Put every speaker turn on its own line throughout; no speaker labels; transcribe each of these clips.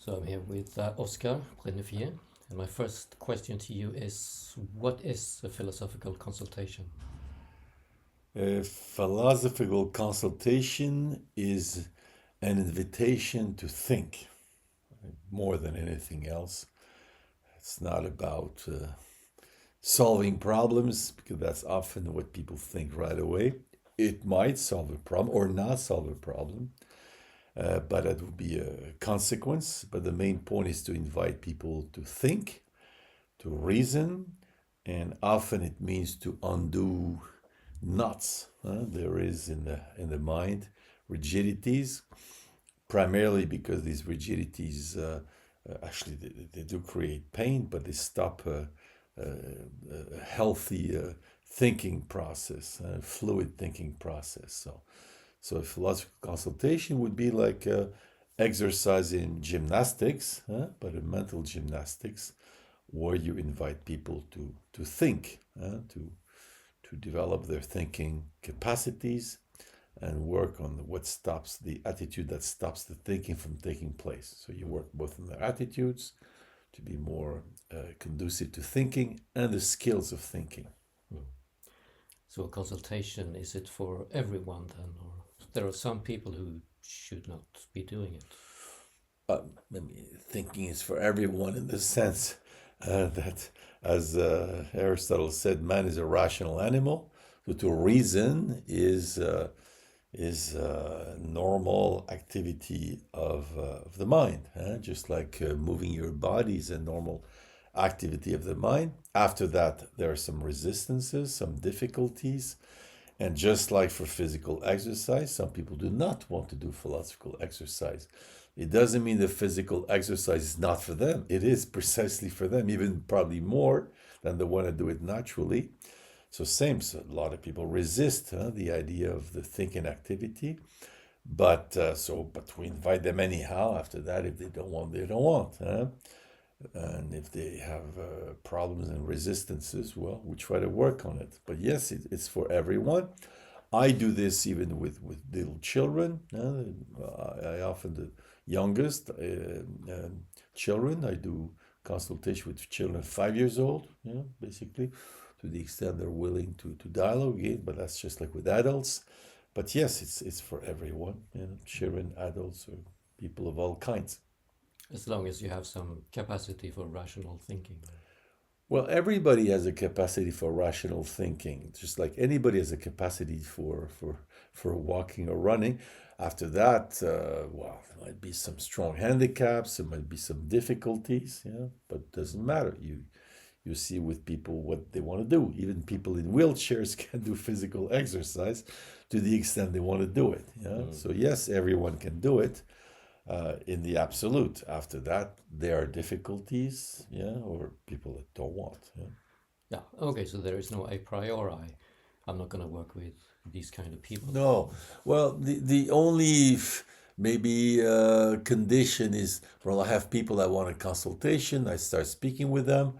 So I'm here with Oscar Brenifier, and my first question to you is, what is a philosophical consultation?
A philosophical consultation is an invitation to think more than anything else. It's not about solving problems, because that's often what people think right away. It might solve a problem or not solve a problem, but that would be a consequence. But the main point is to invite people to think, to reason, and often it means to undo knots there is in the mind, rigidities, primarily because these rigidities actually they do create pain, but they stop a healthy thinking process, a fluid thinking process. So a philosophical consultation would be like exercise in gymnastics, but a mental gymnastics, where you invite people to think, to develop their thinking capacities and work on what stops the attitude that stops the thinking from taking place. So you work both on their attitudes to be more conducive to thinking and the skills of thinking.
Hmm. So a consultation, is it for everyone then, or there are some people who should not be doing it?
I mean, thinking is for everyone in the sense that, as Aristotle said, man is a rational animal. So to reason is normal activity of the mind, just like moving your body is a normal activity of the mind. After that, there are some resistances, some difficulties, and just like for physical exercise, some people do not want to do philosophical exercise. It doesn't mean the physical exercise is not for them. It is precisely for them, even probably more than the one that do it naturally. So same, so a lot of people resist the idea of the thinking activity, but we invite them anyhow. After that, if they don't want, they don't want. And if they have problems and resistances, well, we try to work on it. But yes, it's for everyone. I do this even with little children. I often the youngest children. I do consultation with children 5 years old. Basically, to the extent they're willing to dialogue again. But that's just like with adults. But yes, it's for everyone. Children, adults, or people of all kinds.
As long as you have some capacity for rational thinking.
Well, everybody has a capacity for rational thinking, just like anybody has a capacity for walking or running. After that, well, there might be some strong handicaps, there might be some difficulties, but it doesn't matter. You see with people what they want to do. Even people in wheelchairs can do physical exercise to the extent they want to do it. So yes, everyone can do it in the absolute. After that, there are difficulties, or people that don't want.
Yeah, okay, so there is no a priori. I'm not going to work with these kind of people.
No, well, the only maybe condition is, well, I have people that want a consultation. I start speaking with them,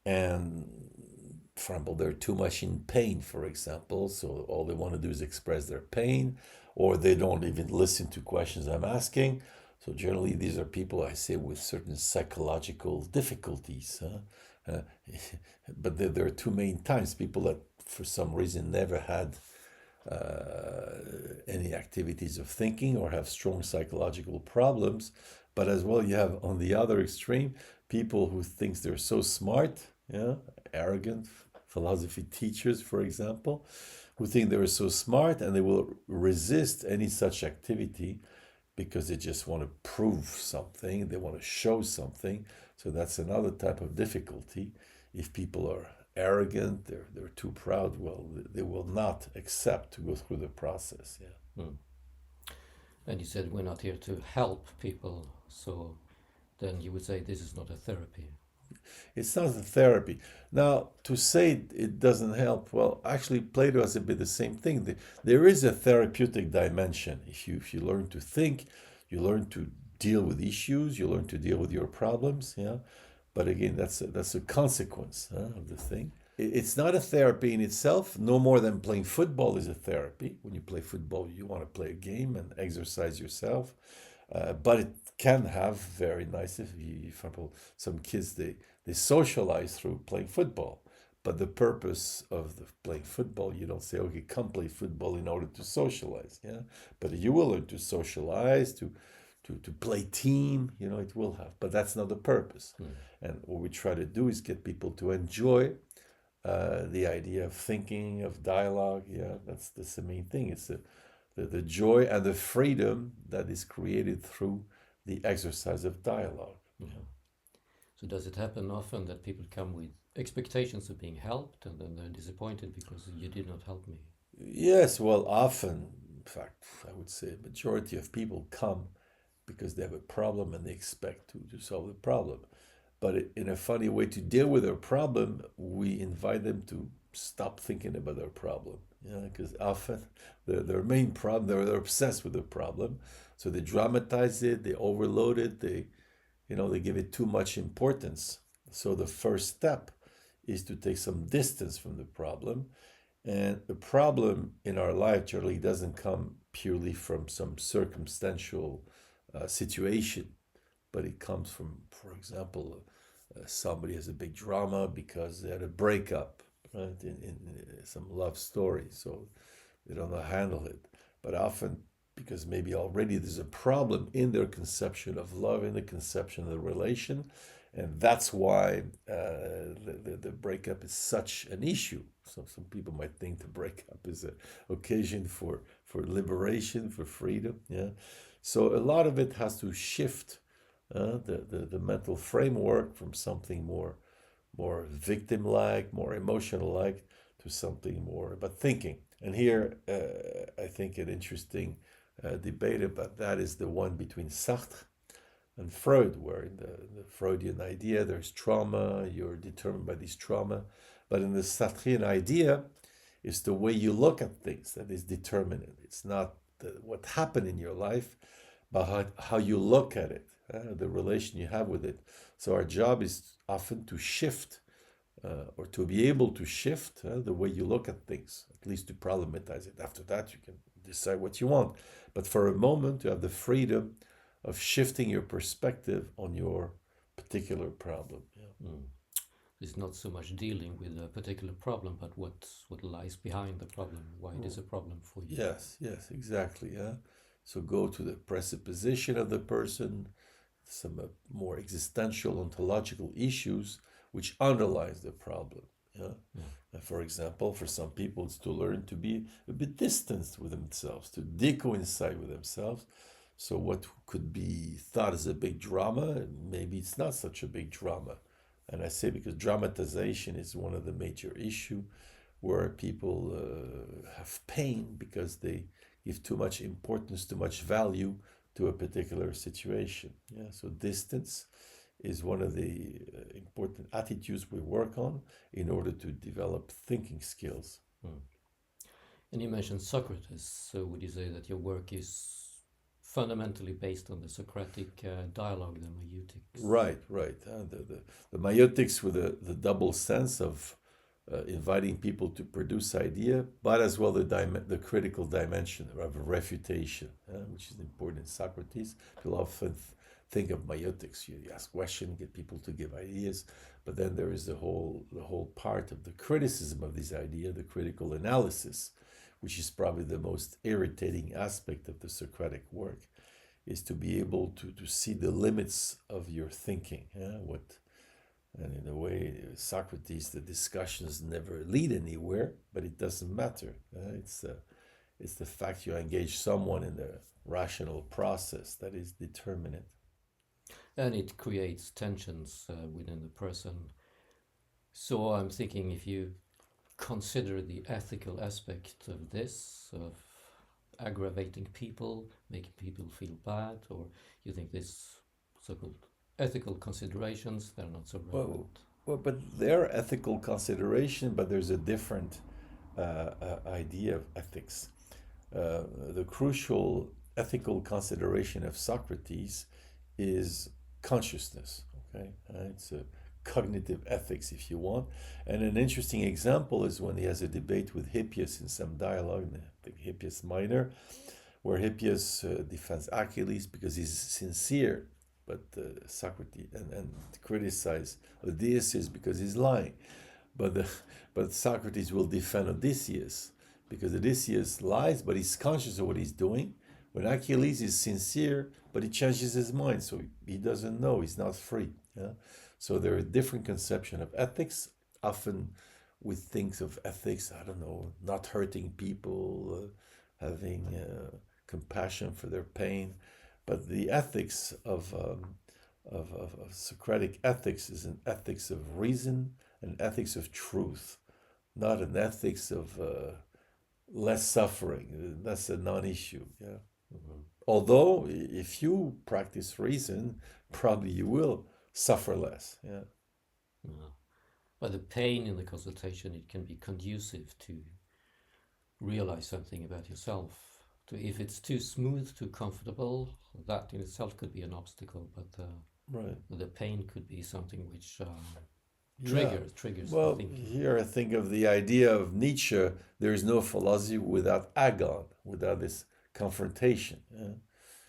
and for example, they're too much in pain, for example, so all they want to do is express their pain, or they don't even listen to questions I'm asking. So generally, these are people, I say, with certain psychological difficulties. Uh, but there are two main times: people that, for some reason, never had any activities of thinking or have strong psychological problems. But as well, you have on the other extreme people who think they're so smart, arrogant philosophy teachers, for example, who think they're so smart, and they will resist any such activity because they just want to prove something, they want to show something. So that's another type of difficulty. If people are arrogant, they're too proud, well, they will not accept to go through the process. Yeah.
Hmm. And you said we're not here to help people, so then you would say this is not a therapy.
It's not a therapy. Now, to say it doesn't help, well, actually, Plato has a bit the same thing. There is a therapeutic dimension. If you learn to think, you learn to deal with issues, you learn to deal with your problems. Yeah. But again, that's a consequence of the thing. It's not a therapy in itself, no more than playing football is a therapy. When you play football, you want to play a game and exercise yourself. But it can have very nice, if you, for example, some kids, they socialize through playing football. But the purpose of the playing football, you don't say, okay, come play football in order to socialize. Yeah. But you will learn to socialize, to play team, it will have. But that's not the purpose. And what we try to do is get people to enjoy the idea of thinking, of dialogue. Yeah, that's the main thing. It's the joy and the freedom that is created through the exercise of dialogue.
Yeah. So does it happen often that people come with expectations of being helped and then they're disappointed because you did not help me?
Yes, well, often, in fact, I would say a majority of people come because they have a problem and they expect to solve the problem. But in a funny way, to deal with their problem, we invite them to stop thinking about their problem. Because often their main problem, they're obsessed with the problem. So they dramatize it, they overload it, they give it too much importance. So the first step is to take some distance from the problem. And the problem in our life generally doesn't come purely from some circumstantial situation, but it comes from, for example, somebody has a big drama because they had a breakup, right, in some love story, so they don't know how to handle it. But often, because maybe already there's a problem in their conception of love, in the conception of the relation, and that's why the breakup is such an issue. So some people might think the breakup is an occasion for liberation, for freedom. Yeah. So a lot of it has to shift the mental framework from something more victim-like, more emotional-like, to something more about thinking. And here, I think an interesting debate about that is the one between Sartre and Freud, where in the Freudian idea, there's trauma, you're determined by this trauma. But in the Sartrean idea, it's the way you look at things that is determinant. It's not what happened in your life, but how you look at it, the relation you have with it. So our job is often to shift or to be able to shift the way you look at things, at least to problematize it. After that, you can decide what you want. But for a moment, to have the freedom of shifting your perspective on your particular problem. Yeah.
It's not so much dealing with a particular problem, but what lies behind the problem, why it is a problem for you.
Yes, exactly. Yeah. So go to the presupposition of the person, some more existential ontological issues which underlies the problem. Yeah. For example, for some people, it's to learn to be a bit distanced with themselves, to decoincide with themselves. So what could be thought as a big drama, maybe it's not such a big drama. And I say because dramatization is one of the major issues where people have pain because they give too much importance, too much value to a particular situation. Yeah. So distance is one of the important attitudes we work on in order to develop thinking skills.
And you mentioned Socrates, so would you say that your work is fundamentally based on the Socratic dialogue, the maiotics?
Right. The maiotics with the double sense of inviting people to produce idea, but as well the critical dimension of refutation, which is important in Socrates. People often think of maiotics. You ask questions, get people to give ideas, but then there is the whole part of the criticism of this idea, the critical analysis, which is probably the most irritating aspect of the Socratic work, is to be able to see the limits of your thinking. And in a way, Socrates, the discussions never lead anywhere, but it doesn't matter. It's the fact you engage someone in the rational process that is determinate.
And it creates tensions within the person. So I'm thinking, if you consider the ethical aspect of this, of aggravating people, making people feel bad, or you think this so-called ethical considerations, they're not so relevant?
Well, but they're ethical consideration, but there's a different idea of ethics. The crucial ethical consideration of Socrates is consciousness. Okay, it's a cognitive ethics, if you want. And an interesting example is when he has a debate with Hippias in some dialogue, I think Hippias Minor, where Hippias defends Achilles because he's sincere, but Socrates and criticize Odysseus because he's lying. But but Socrates will defend Odysseus because Odysseus lies, but he's conscious of what he's doing. When Achilles is sincere, but he changes his mind, so he doesn't know, he's not free. Yeah? So there are different conceptions of ethics. Often we think of ethics, I don't know, not hurting people, having compassion for their pain. But the ethics of Socratic ethics is an ethics of reason, an ethics of truth, not an ethics of less suffering. That's a non-issue. Yeah.
Mhm.
Although, if you practice reason, probably you will suffer less. Yeah.
Yeah. But the pain in the consultation, it can be conducive to realize something about yourself. If it's too smooth, too comfortable, that in itself could be an obstacle. But
Right.
the pain could be something which
Yeah.
triggers the
Well,
thinking.
here I think of the idea of Nietzsche. There is no philosophy without agon, without this confrontation, yeah?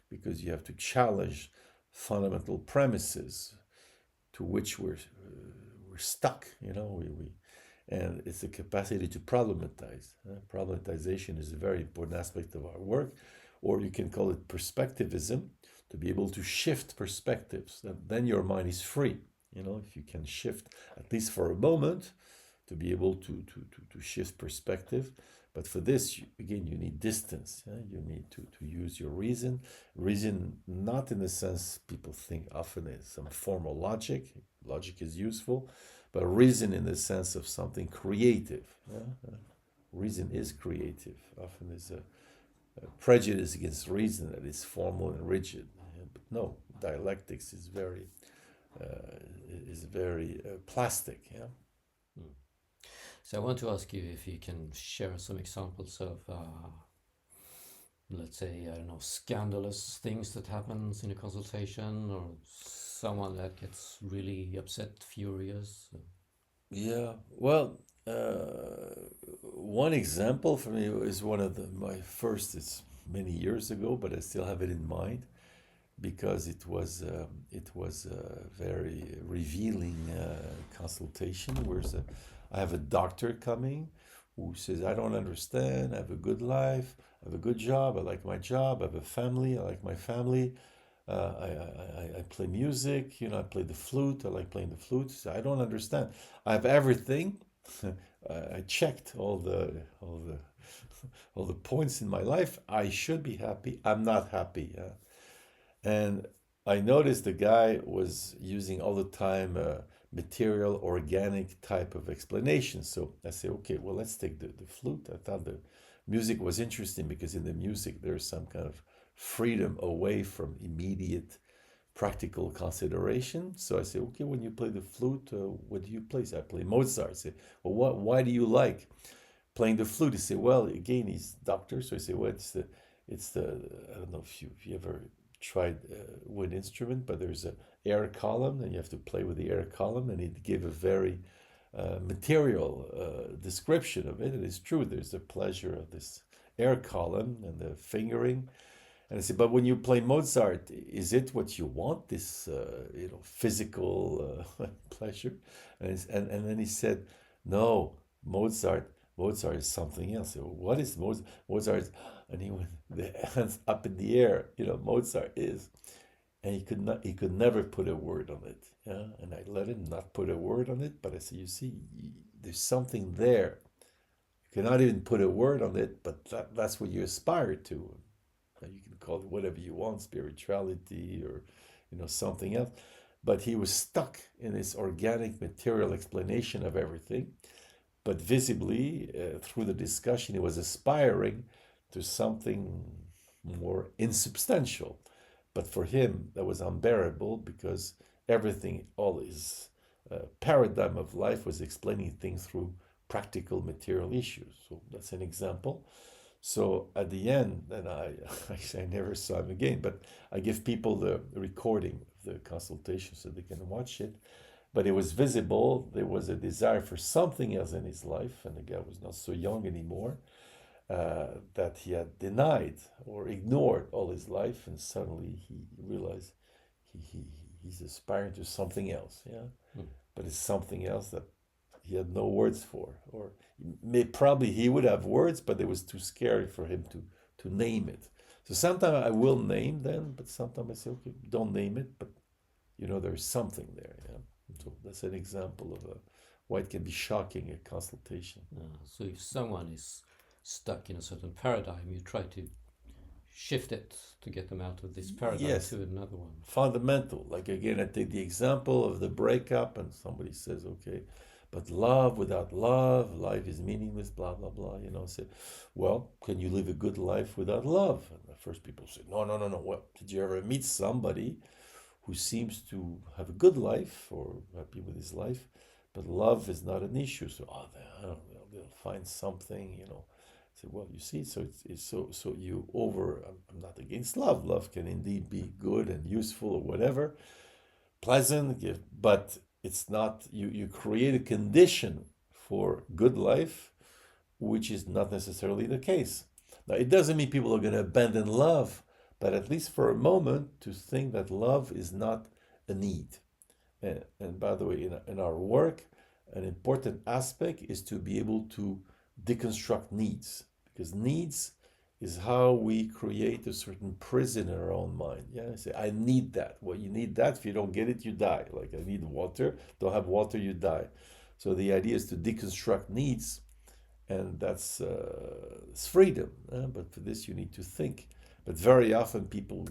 Because you have to challenge fundamental premises to which we're stuck. You know, and it's the capacity to problematize. Problematization is a very important aspect of our work, or you can call it perspectivism, to be able to shift perspectives. Then your mind is free. You know, if you can shift, at least for a moment, to be able to shift perspective. But for this, again, you need distance. Yeah? You need to use your reason. Reason, not in the sense people think often is some formal logic. Logic is useful, but reason in the sense of something creative. Yeah? Reason is creative. Often there's a prejudice against reason that is formal and rigid. Yeah? But no, dialectics is very plastic. Yeah.
Mm. So I want to ask you if you can share some examples of, let's say, I don't know, scandalous things that happens in a consultation, or someone that gets really upset, furious.
Yeah. Well, one example for me is one of my first. It's many years ago, but I still have it in mind because it was a very revealing consultation. I have a doctor coming who says, "I don't understand. I have a good life. I have a good job. I like my job. I have a family. I like my family. I play music. You know, I play the flute. I like playing the flute. So I don't understand. I have everything. I checked all the points in my life. I should be happy. I'm not happy. And I noticed the guy was using all the time material, organic type of explanation. So I say, okay, well, let's take the flute. I thought the music was interesting because in the music there's some kind of freedom away from immediate practical consideration. So I say, okay, when you play the flute, what do you play? So I play Mozart. I say, well, why do you like playing the flute? He say, well, again, he's doctor. So I say, well, it's the I don't know if you ever tried wind instrument, but there's a air column, and you have to play with the air column, and it gave a very material description of it. And it's true, there's the pleasure of this air column and the fingering. And I said, but when you play Mozart, is it what you want? This physical pleasure? And then he said, no, Mozart is something else. I said, well, what is Mozart? Mozart is, and he went the hands up in the air. You know, Mozart is, and he could never put a word on it. Yeah, and I let him not put a word on it. But I said, you see, there's something there. You cannot even put a word on it, but that's what you aspire to. You can call it whatever you want, spirituality or something else. But he was stuck in this organic material explanation of everything. But visibly, through the discussion, he was aspiring to something more insubstantial. But for him, that was unbearable because everything, all his paradigm of life was explaining things through practical material issues. So that's an example. So at the end, then I never saw him again, but I give people the recording of the consultation so they can watch it. But it was visible, there was a desire for something else in his life, and the guy was not so young anymore. that he had denied or ignored all his life, and suddenly he realized he he's aspiring to something else, yeah.
Mm.
But it's something else that he had no words for, or probably he would have words, but it was too scary for him to name it. So sometimes I will name them, but sometimes I say, okay, don't name it, but there's something there, yeah. So that's an example of why it can be shocking a consultation.
So if someone is stuck in a certain paradigm, you try to shift it to get them out of this paradigm
Yes,
to another one.
fundamental. Like again, I take the example of the breakup, and somebody says, okay, but love without love, life is meaningless, blah, blah, blah. Say, well, can you live a good life without love? And the first people say, no, no, no, no. Well, did you ever meet somebody who seems to have a good life or happy with his life, but love is not an issue? So, they'll find something. Say, well, you see, so it's so you over. I'm not against love. Love can indeed be good and useful or whatever, pleasant, but it's not. You create a condition for good life, which is not necessarily the case. Now, it doesn't mean people are going to abandon love, but at least for a moment, to think that love is not a need. And by the way, in our work, an important aspect is to be able to deconstruct needs, because needs is how we create a certain prison in our own mind. Yeah, I say, I need that. Well, you need that. If you don't get it, you die. Like, I need water. Don't have water, you die. So the idea is to deconstruct needs, and that's it's freedom. But for this, you need to think. But very often, people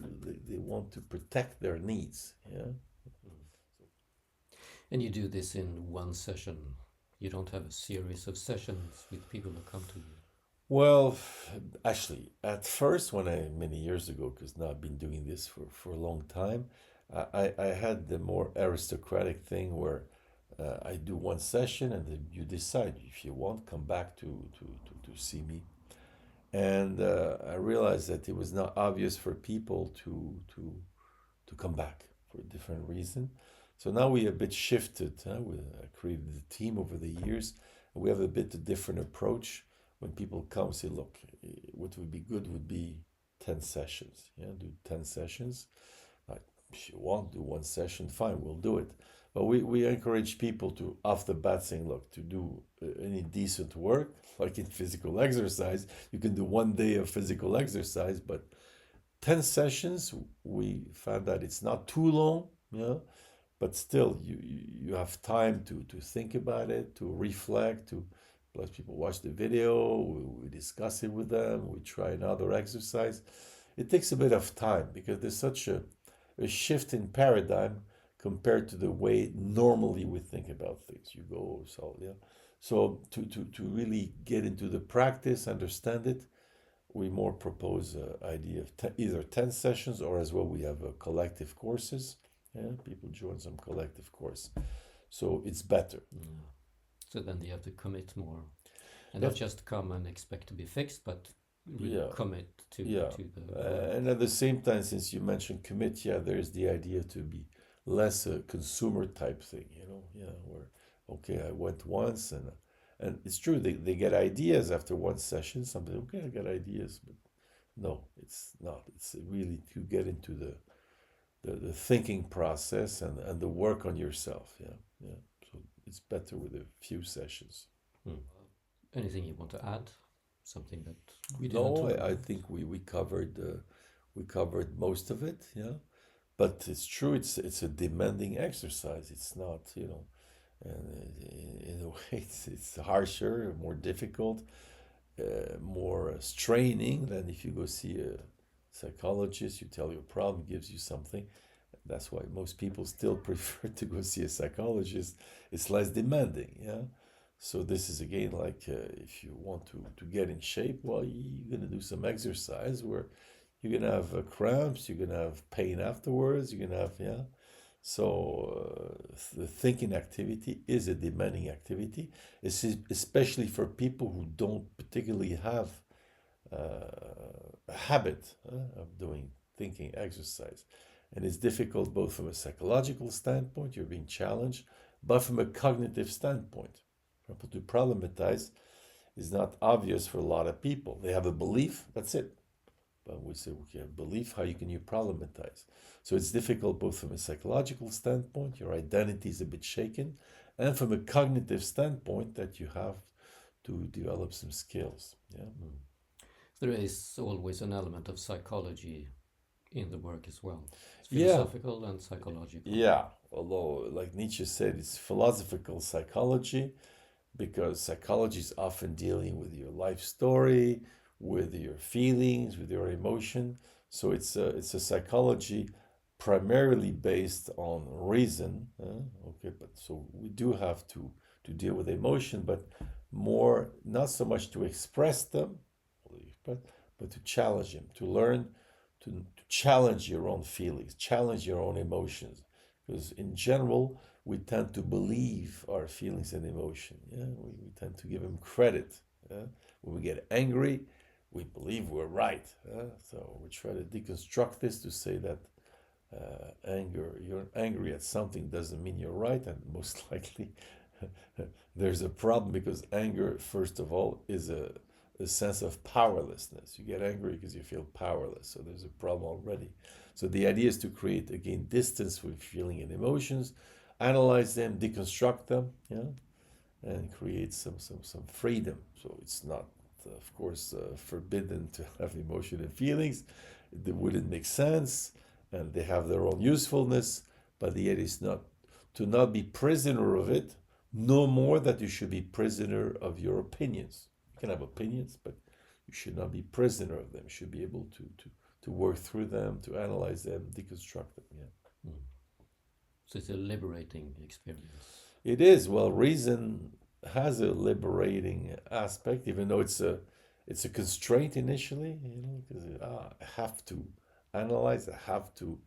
they want to protect their needs. Yeah.
And you do this in one session. You don't have a series of sessions with people who come to you.
Well, actually, at first, many years ago, because now I've been doing this for a long time, I had the more aristocratic thing where I do one session and then you decide if you want, come back to see me. And I realized that it was not obvious for people to come back for a different reason. So now we a bit shifted. We created a team over the years. And we have a bit a different approach. When people come, say, look, what would be good would be 10 sessions. Yeah, do 10 sessions. Like, if you want to do one session, fine, we'll do it. But we encourage people to, off the bat, saying, look, to do any decent work, like in physical exercise, you can do one day of physical exercise, but 10 sessions, we found that it's not too long, yeah, but still you have time to think about it, to reflect, to plus people watch the video, we discuss it with them, we try another exercise. It takes a bit of time because there's such a shift in paradigm compared to the way normally we think about things. You go, so yeah. So to really get into the practice, understand it, we more propose an idea of either 10 sessions or as well we have collective courses. Yeah, people join some collective course. So it's better.
Mm. So then you have to commit more. And
Yep.
not just come and expect to be fixed, but really
Yeah.
commit to
Yeah.
the
And at the same time, since you mentioned commit, yeah, there's the idea to be less a consumer type thing, yeah, where, okay, I went once and it's true, they get ideas after one session. Somebody, okay, I got ideas, but no, it's not. It's really to get into the thinking process and the work on yourself, yeah, yeah. So it's better with a few sessions.
Anything you want to add? Something that we didn't
No,
talk
I
about?
think we covered most of it, yeah. But it's true, it's a demanding exercise. It's not, and in a way, it's harsher, more difficult, more straining than if you go see a psychologist. You tell your problem, gives you something. That's why most people still prefer to go see a psychologist. It's less demanding, yeah. So this is again like if you want to get in shape, well, you're gonna do some exercise where you're gonna have cramps, you're gonna have pain afterwards, you're gonna have, yeah. So the thinking activity is a demanding activity, especially for people who don't particularly have a habit of doing thinking exercise. And it's difficult both from a psychological standpoint, you're being challenged, but from a cognitive standpoint. For example, to problematize, is not obvious for a lot of people. They have a belief, that's it. But we say, okay, belief, how can you problematize? So it's difficult both from a psychological standpoint, your identity is a bit shaken, and from a cognitive standpoint that you have to develop some skills. Yeah.
There is always an element of psychology in the work as well. It's
Yeah.
philosophical and psychological.
Yeah. Although, like Nietzsche said, it's philosophical psychology because psychology is often dealing with your life story, with your feelings, with your emotion. So it's a psychology primarily based on reason. Okay, but so we do have to deal with emotion, but more not so much to express them, but to challenge them, to learn to challenge your own feelings, challenge your own emotions. Because in general, we tend to believe our feelings and emotion. Yeah, we tend to give them credit. Yeah? When we get angry, we believe we're right. So we try to deconstruct this to say that you're angry at something doesn't mean you're right, and most likely there's a problem because anger, first of all, is a sense of powerlessness. You get angry because you feel powerless. So there's a problem already. So the idea is to create, again, distance with feeling and emotions, analyze them, deconstruct them, yeah, and create some freedom. So it's not, of course, forbidden to have emotion and feelings. It wouldn't make sense, and they have their own usefulness. But the idea is not to not be prisoner of it, no more that you should be prisoner of your opinions. You can have opinions, but you should not be prisoner of them. You should be able to work through them, to analyze them, deconstruct them. Yeah.
So it's a liberating experience.
It is. Well, reason has a liberating aspect, even though it's a constraint initially, because I have to analyze, I have to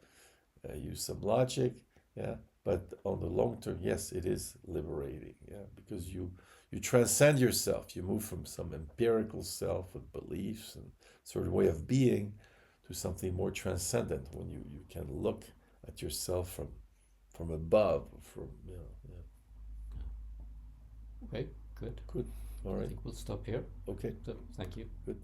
use some logic, yeah. But on the long term, yes, it is liberating, yeah, because you transcend yourself. You move from some empirical self with beliefs and sort of way of being to something more transcendent when you can look at yourself from above, from yeah.
Okay, good.
Good. All
I
right.
think we'll stop here.
Okay.
So, thank you.
Good.